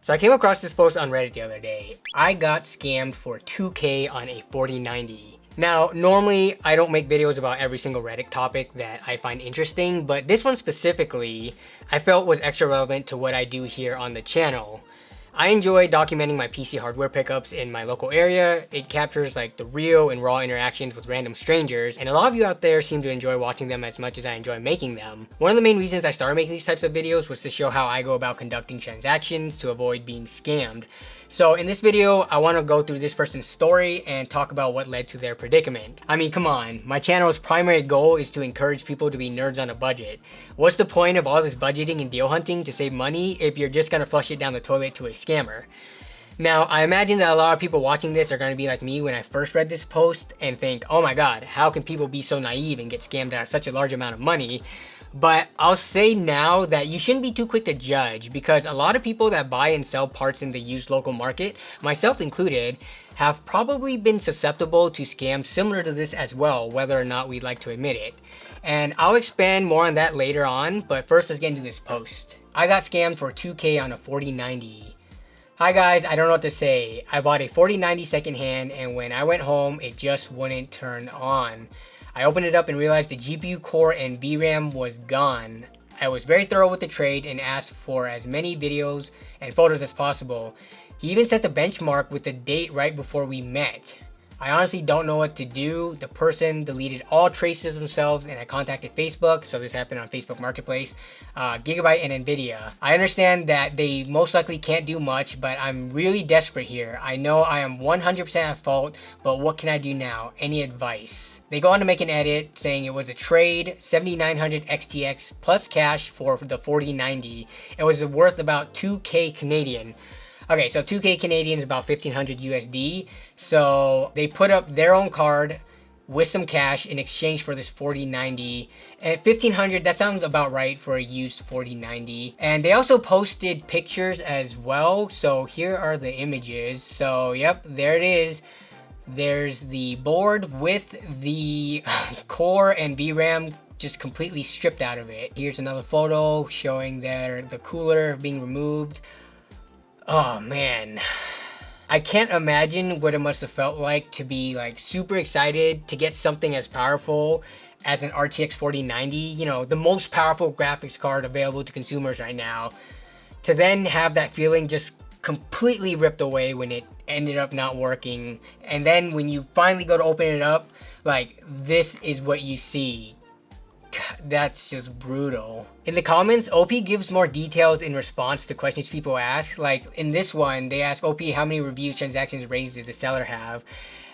So I came across this post on Reddit the other day. I got scammed for 2K on a 4090. Now, normally I don't make videos about every single Reddit topic that I find interesting, but this one specifically I felt was extra relevant to what I do here on the channel. I enjoy documenting my PC hardware pickups in my local area. It captures like the real and raw interactions with random strangers, and a lot of you out there seem to enjoy watching them as much as I enjoy making them. One of the main reasons I started making these types of videos was to show how I go about conducting transactions to avoid being scammed. So in this video, I want to go through this person's story and talk about what led to their predicament. I mean, come on, my channel's primary goal is to encourage people to be nerds on a budget. What's the point of all this budgeting and deal hunting to save money if you're just gonna flush it down the toilet to a scammer? Now, I imagine that a lot of people watching this are going to be like me when I first read this post and think, oh my god, how can people be so naive and get scammed out of such a large amount of money? But I'll say now that you shouldn't be too quick to judge, because a lot of people that buy and sell parts in the used local market, myself included, have probably been susceptible to scams similar to this as well, whether or not we'd like to admit it. And I'll expand more on that later on, but first let's get into this post. I got scammed for 2K on a 4090. Hi guys, I don't know what to say. I bought a 4090 secondhand, and when I went home, it just wouldn't turn on. I opened it up and realized the GPU core and VRAM was gone. I was very thorough with the trade and asked for as many videos and photos as possible. He even set the benchmark with the date right before we met. I honestly don't know what to do. The person deleted all traces themselves, and I contacted Facebook. So this happened on Facebook Marketplace, Gigabyte and Nvidia. I understand that they most likely can't do much, but I'm really desperate here. I know I am 100% at fault, but what can I do now? Any advice? They go on to make an edit saying it was a trade, 7900 XTX plus cash for the 4090. It was worth about 2K Canadian. Okay, so 2K Canadian is about 1500 USD. So they put up their own card with some cash in exchange for this 4090. At 1500, that sounds about right for a used 4090. And they also posted pictures as well. So here are the images. So yep, there it is. There's the board with the core and VRAM just completely stripped out of it. Here's another photo showing the cooler being removed. Oh man, I can't imagine what it must have felt like to be like super excited to get something as powerful as an RTX 4090, you know, the most powerful graphics card available to consumers right now, to then have that feeling just completely ripped away when it ended up not working. And then when you finally go to open it up, like, this is what you see. That's just brutal. In the comments, OP gives more details in response to questions people ask. Like in this one, they ask OP how many reviews, transactions, raised does the seller have?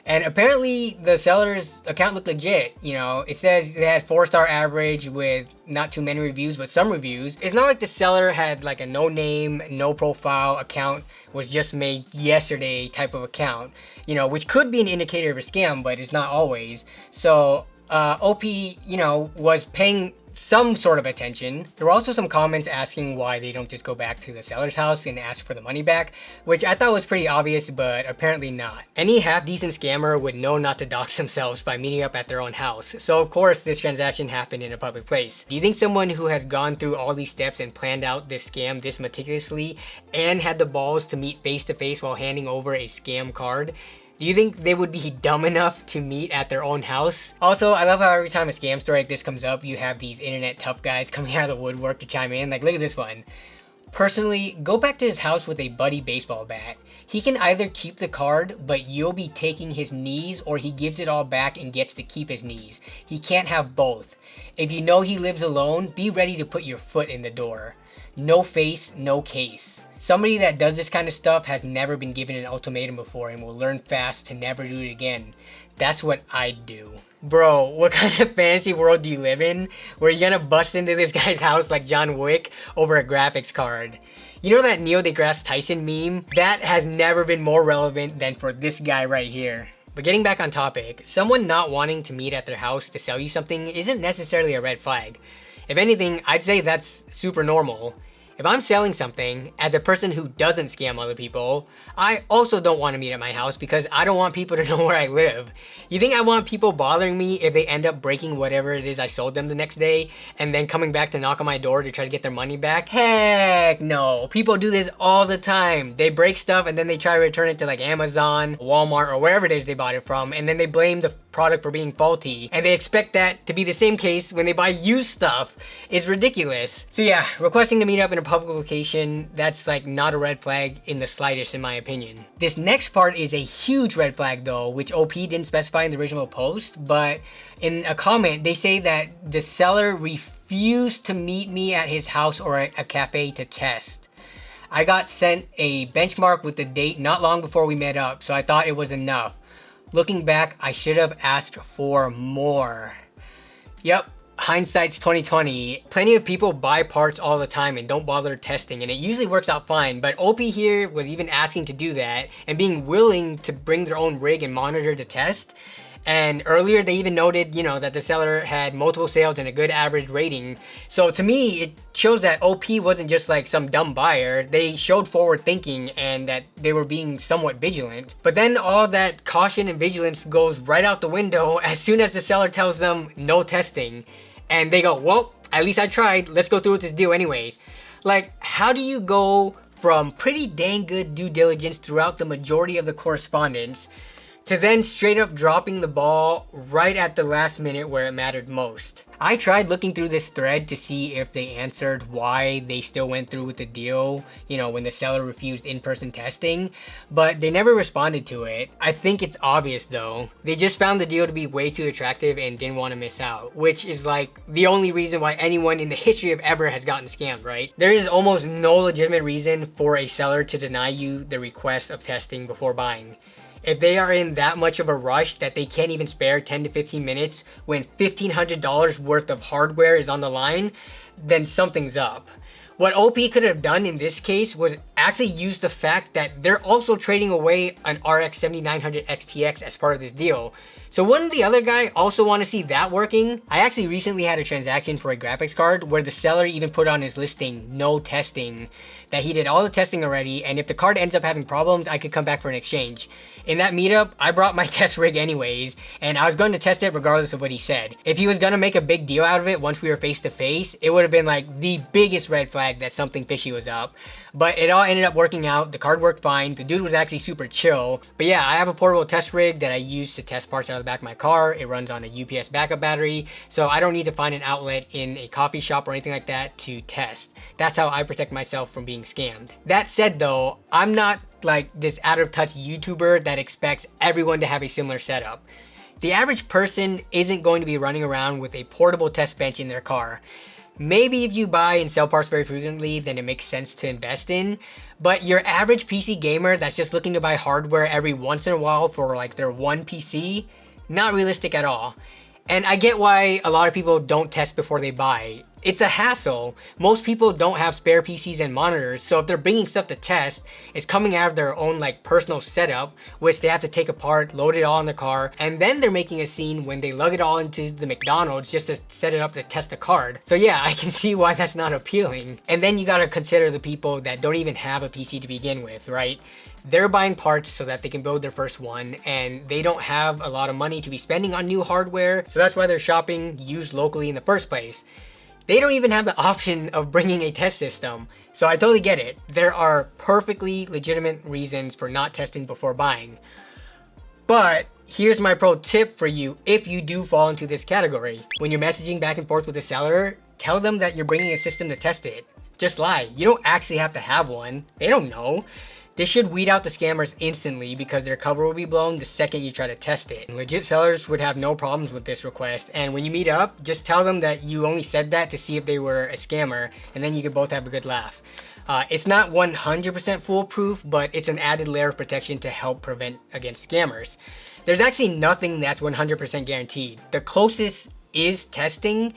And apparently the seller's account looked legit. You know, it says they had 4-star average with not too many reviews, but some reviews. It's not like the seller had like a no name, no profile account, was just made yesterday type of account, you know, which could be an indicator of a scam, but it's not always. So OP, you know, was paying some sort of attention. There were also some comments asking why they don't just go back to the seller's house and ask for the money back, which I thought was pretty obvious, but apparently not. Any half-decent scammer would know not to dox themselves by meeting up at their own house. So of course this transaction happened in a public place. Do you think someone who has gone through all these steps and planned out this scam this meticulously and had the balls to meet face to face while handing over a scam card, do you think they would be dumb enough to meet at their own house? Also, I love how every time a scam story like this comes up, you have these internet tough guys coming out of the woodwork to chime in. Like, look at this one. Personally, go back to his house with a buddy baseball bat. He can either keep the card, but you'll be taking his knees, or he gives it all back and gets to keep his knees. He can't have both. If you know he lives alone, be ready to put your foot in the door. No face, no case. Somebody that does this kind of stuff has never been given an ultimatum before and will learn fast to never do it again. That's what I'd do. Bro, what kind of fantasy world do you live in where you're gonna bust into this guy's house like John Wick over a graphics card? You know that Neil deGrasse Tyson meme? That has never been more relevant than for this guy right here. But getting back on topic, someone not wanting to meet at their house to sell you something isn't necessarily a red flag. If anything, I'd say that's super normal. If I'm selling something, as a person who doesn't scam other people, I also don't want to meet at my house because I don't want people to know where I live. You think I want people bothering me if they end up breaking whatever it is I sold them the next day and then coming back to knock on my door to try to get their money back? Heck no. People do this all the time. They break stuff and then they try to return it to like Amazon, Walmart, or wherever it is they bought it from, and then they blame the product for being faulty, and they expect that to be the same case when they buy used stuff. It's ridiculous. So yeah, requesting to meet up in a public location, that's like not a red flag in the slightest in my opinion. This next part is a huge red flag though, which OP didn't specify in the original post, but in a comment they say that the seller refused to meet me at his house or a cafe to test. I got sent a benchmark with the date not long before we met up, so I thought it was enough. Looking back, I should have asked for more. Yep, hindsight's 2020. Plenty of people buy parts all the time and don't bother testing, and it usually works out fine, but OP here was even asking to do that and being willing to bring their own rig and monitor to test. And earlier they even noted, that the seller had multiple sales and a good average rating. So to me, it shows that OP wasn't just like some dumb buyer. They showed forward thinking and that they were being somewhat vigilant. But then all that caution and vigilance goes right out the window as soon as the seller tells them no testing. And they go, well, at least I tried. Let's go through with this deal anyways. Like, how do you go from pretty dang good due diligence throughout the majority of the correspondence to then straight up dropping the ball right at the last minute where it mattered most? I tried looking through this thread to see if they answered why they still went through with the deal, when the seller refused in-person testing, but they never responded to it. I think it's obvious though. They just found the deal to be way too attractive and didn't want to miss out, which is like the only reason why anyone in the history of ever has gotten scammed, right? There is almost no legitimate reason for a seller to deny you the request of testing before buying. If they are in that much of a rush that they can't even spare 10 to 15 minutes when $1,500 worth of hardware is on the line, then something's up. What OP could have done in this case was actually use the fact that they're also trading away an RX 7900 XTX as part of this deal. So wouldn't the other guy also want to see that working? I actually recently had a transaction for a graphics card where the seller even put on his listing, no testing, that he did all the testing already, and if the card ends up having problems, I could come back for an exchange. In that meetup, I brought my test rig anyways, and I was going to test it regardless of what he said. If he was going to make a big deal out of it once we were face to face, it would have been like the biggest red flag that something fishy was up. But it all ended up working out. The card worked fine. The dude was actually super chill. But yeah, I have a portable test rig that I use to test parts out of the back of my car. It runs on a UPS backup battery, so I don't need to find an outlet in a coffee shop or anything like that to test. That's how I protect myself from being scammed. That said though, I'm not like this out of touch YouTuber that expects everyone to have a similar setup. The average person isn't going to be running around with a portable test bench in their car. Maybe if you buy and sell parts very frequently, then it makes sense to invest in. But your average PC gamer that's just looking to buy hardware every once in a while for like their one PC, not realistic at all. And I get why a lot of people don't test before they buy. It's a hassle. Most people don't have spare PCs and monitors, so if they're bringing stuff to test, it's coming out of their own like personal setup, which they have to take apart, load it all in the car, and then they're making a scene when they lug it all into the McDonald's just to set it up to test a card. So yeah, I can see why that's not appealing. And then you gotta consider the people that don't even have a PC to begin with, right? They're buying parts so that they can build their first one, and they don't have a lot of money to be spending on new hardware, so that's why they're shopping used locally in the first place. They don't even have the option of bringing a test system, so I totally get it. There are perfectly legitimate reasons for not testing before buying. But here's my pro tip for you if you do fall into this category. When you're messaging back and forth with the seller, tell them that you're bringing a system to test it. Just lie. You don't actually have to have one. They don't know. This should weed out the scammers instantly because their cover will be blown the second you try to test it. Legit sellers would have no problems with this request, and when you meet up, just tell them that you only said that to see if they were a scammer, and then you could both have a good laugh. It's not 100% foolproof, but it's an added layer of protection to help prevent against scammers. There's actually nothing that's 100% guaranteed. The closest is testing,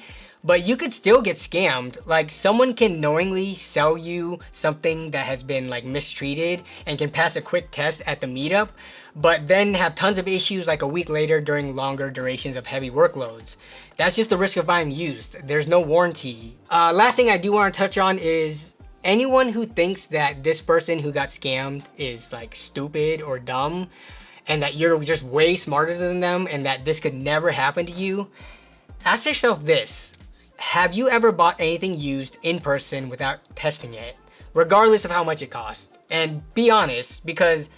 but you could still get scammed. Like, someone can knowingly sell you something that has been like mistreated and can pass a quick test at the meetup, but then have tons of issues like a week later during longer durations of heavy workloads. That's just the risk of buying used. There's no warranty. Last thing I do want to touch on is anyone who thinks that this person who got scammed is like stupid or dumb, and that you're just way smarter than them and that this could never happen to you, ask yourself this: have you ever bought anything used in person without testing it, regardless of how much it costs? And be honest, because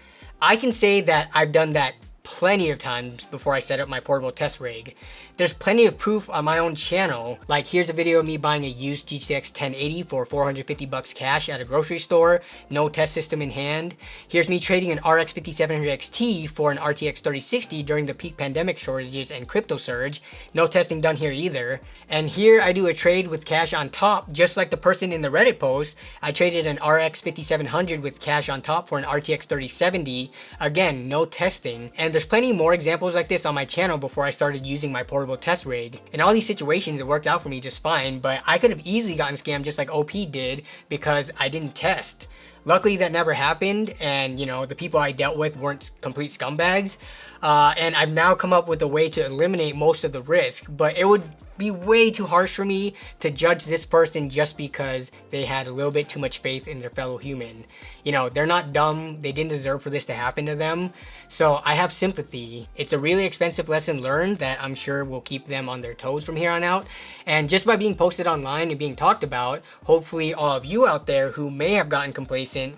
I can say that I've done that plenty of times before I set up my portable test rig. There's plenty of proof on my own channel. Like, here's a video of me buying a used GTX 1080 for 450 bucks cash at a grocery store, no test system in hand. Here's me trading an RX 5700 XT for an RTX 3060 during the peak pandemic shortages and crypto surge, no testing done here either. And here I do a trade with cash on top, just like the person in the Reddit post. I traded an RX 5700 with cash on top for an RTX 3070, again, no testing. And there's plenty more examples like this on my channel before I started using my portable test rig. In all these situations, it worked out for me just fine, but I could have easily gotten scammed just like OP did because I didn't test. Luckily, that never happened, and you know, the people I dealt with weren't complete scumbags. And I've now come up with a way to eliminate most of the risk, but it would be way too harsh for me to judge this person just because they had a little bit too much faith in their fellow human. You know, they're not dumb. They didn't deserve for this to happen to them. So I have sympathy. It's a really expensive lesson learned that I'm sure will keep them on their toes from here on out. And just by being posted online and being talked about, hopefully all of you out there who may have gotten complacent,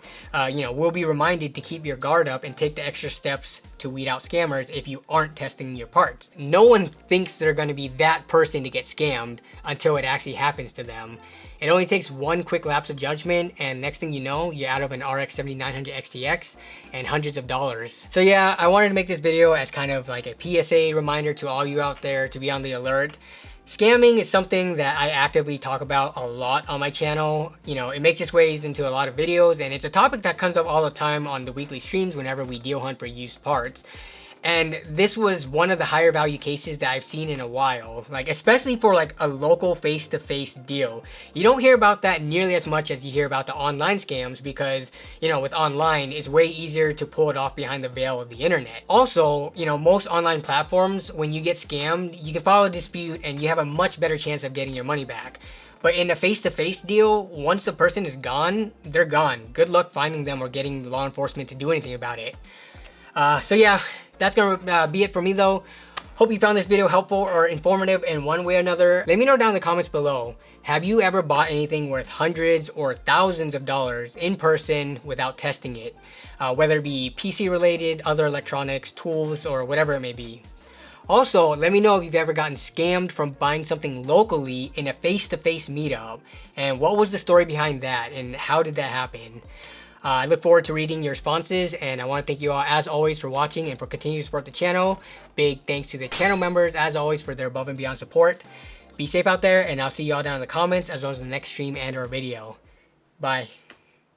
you know, will be reminded to keep your guard up and take the extra steps to weed out scammers if you aren't testing your parts. No one thinks they're going to be that person to get scammed until it actually happens to them. It only takes one quick lapse of judgment, and next thing you know, you're out of an RX 7900 XTX and hundreds of dollars. So yeah, I wanted to make this video as kind of like a PSA reminder to all you out there to be on the alert. Scamming is something that I actively talk about a lot on my channel. You know, it makes its ways into a lot of videos, and it's a topic that comes up all the time on the weekly streams whenever we deal hunt for used parts. And this was one of the higher value cases that I've seen in a while, like especially for like a local face-to-face deal. You don't hear about that nearly as much as you hear about the online scams because, you know, with online, it's way easier to pull it off behind the veil of the internet. Also, you know, most online platforms, when you get scammed, you can file a dispute and you have a much better chance of getting your money back. But in a face-to-face deal, once a person is gone, they're gone. Good luck finding them or getting law enforcement to do anything about it. So yeah, that's gonna be it for me though. Hope you found this video helpful or informative in one way or another. Let me know down in the comments below. Have you ever bought anything worth hundreds or thousands of dollars in person without testing it? Whether it be PC related, other electronics, tools, or whatever it may be. Also, let me know if you've ever gotten scammed from buying something locally in a face-to-face meetup. And what was the story behind that and how did that happen? I look forward to reading your responses, and I want to thank you all as always for watching and for continuing to support the channel. Big thanks to the channel members as always for their above and beyond support. Be safe out there, and I'll see you all down in the comments as well as the next stream and or video. Bye.